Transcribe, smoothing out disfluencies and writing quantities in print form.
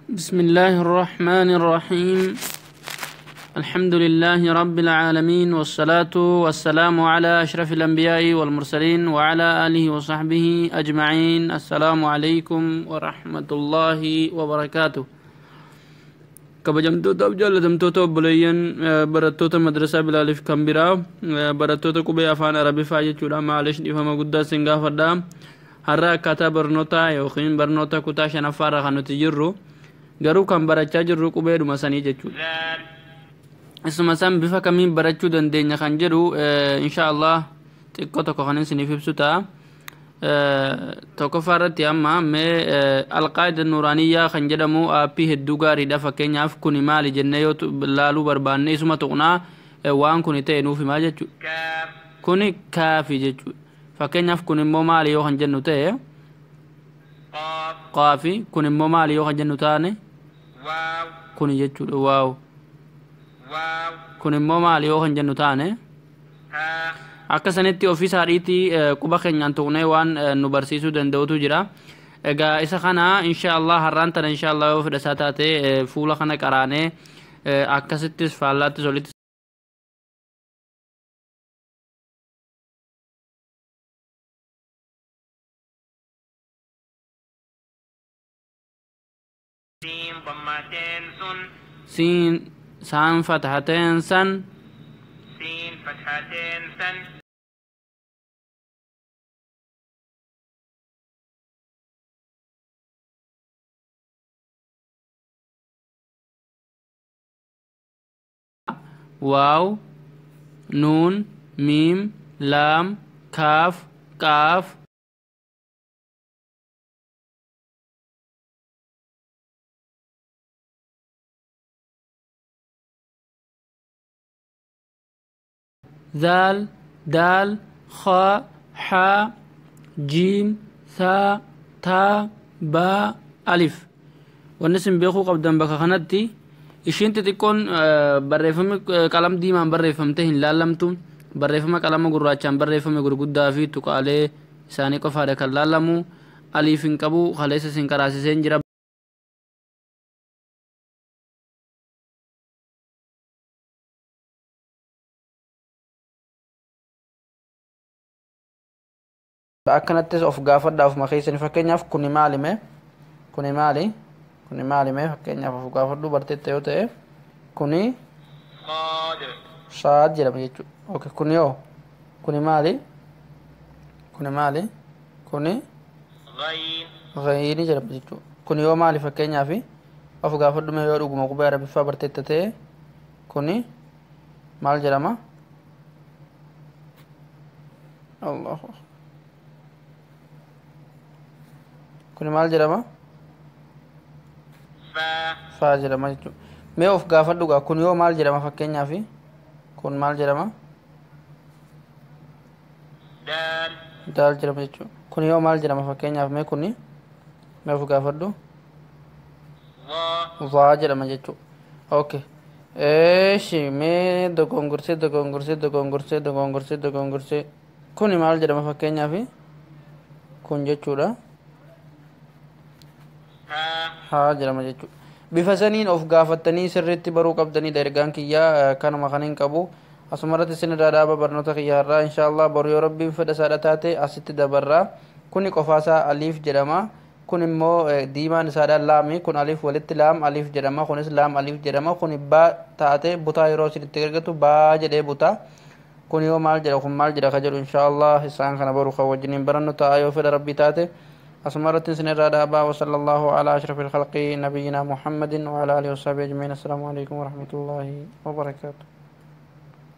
بسم الله الرحمن الرحيم. الحمد لله رب العالمين، والصلاة والسلام على أشرف الأنبياء والمرسلين وعلى آله وصحبه أجمعين. السلام عليكم ورحمة الله وبركاته. كبجمتو تبجل دمتو بليين برتو مدرسة بالالف كمبرا برتو كوبي أفان عربي فاجة شورا معلش نفهم قدّا سنغا فردا هرّا كاتا برنوتا يوخين برنوتا كتا شنفارا خانو تجرو garuu kan barachaa jirru qubeedhuma sanii jechuudha. Isuma san bifa kamiin barachuu dandeenya kan jedhu insha Allah xiqqoo tokko kan isiniif ibsu ta'a. Tokkoffaa irratti amma mee alqaa'ida nuuraaniyyaa kan jedhamu aappii hedduu gaariidha. Fakkeenyaaf kuni maali jennee yoo laaluu barbaanne isuma tuqnaa waan kuni ta'e nuuf himaa jechuudha. Kuni kaafi jechuudha. Fakkeenyaaf kun immoo maali yoo kan jennu ta'e qaafi, kun immoo maali yoo kan jennu taane kun jechuudha. waaw kun immoo maali yoo kan jennu taane akka sanitti ofiisa hariitii quba keenyaan tuqnee waan nu barsiisuu danda'utu jira. Egaa isa kana insha Allah har'aan tana insha Allah yoo fedhasaa taate fuula kana qaraanee akkasittis faallaattis olitti سين سان فتحتين سن سين فتحتين سن واو نون ميم لام كاف قاف ذال دال خاء حاء جيم ثاء تاء باء ألف. والنسم بيخو قبضا بك خندتي إشين تتكون بريفم كلام ديما بريفمتهن لالمتم بريفم كلام قراتشان بريفم قرقودا في تقالي ساني قفارك اللالمو ألف كبو خليس سنكراسي سنجرب akkanattis of gaafadhaaf makeessani. Fakkeenyaaf kuni maali mee kuni maali mee fakkeenyaaf of gaafadhu barteetta yoo ta'e kuni saad jedhama jechuudha. Okay, kuni yoo kuni maali kuni gayini jedhama jechuudha. Kuni yoo maali fakkeenyaaf of gaafadhu mee yoo dhuguma qubee arabiffaa barteetta ta'e kuni maal jedhama? Allahu kuni maal jedhama? faa jedhama jechuudha. Mee of gaafadhu gaa kun yoo maal jedhama fakkeenyaaf kun maal jedhama? daal jedhama jechuudha. Kun yoo maal jedhama fakkeenyaaf mee kuni mee of gaafadhu waa jedhama jechuudha. Okay, eeshi mee dogongorsee kuni maal jedhama fakkeenyaaf kun jechuudha. haa jedhama jechuudha. Bifa saniin of gaafattanii sirriitti baruu qabdanidha. Ergaan kiyyaa kanuma kan hin qabu. Asumarratti isin irraa dhaaba barnoota kiyyaa irraa inshaallah boru yoo rabbiin fedha saadha taate asitti dabarraa. Kuni qofaasaa aliif jedhama. Kun immoo diimaan isaadhaan laami. Kun aliif walitti laam aliif jedhama. Kunis laam aliif jedhama. Kuni baa taate butaa yeroo isin itti gargatu baa jedhee butaa. Kun yoo maal jedha kun maal jedha ka jedhu inshaallah isaan kana boru kan wajjiniin barannu ta'a yoo fedha rabbii taate. أسمرت سنة رادابا وصلى الله على أشرف الخلق نبينا محمد وعلى آله وصحبه أجمعين. السلام عليكم ورحمة الله وبركاته.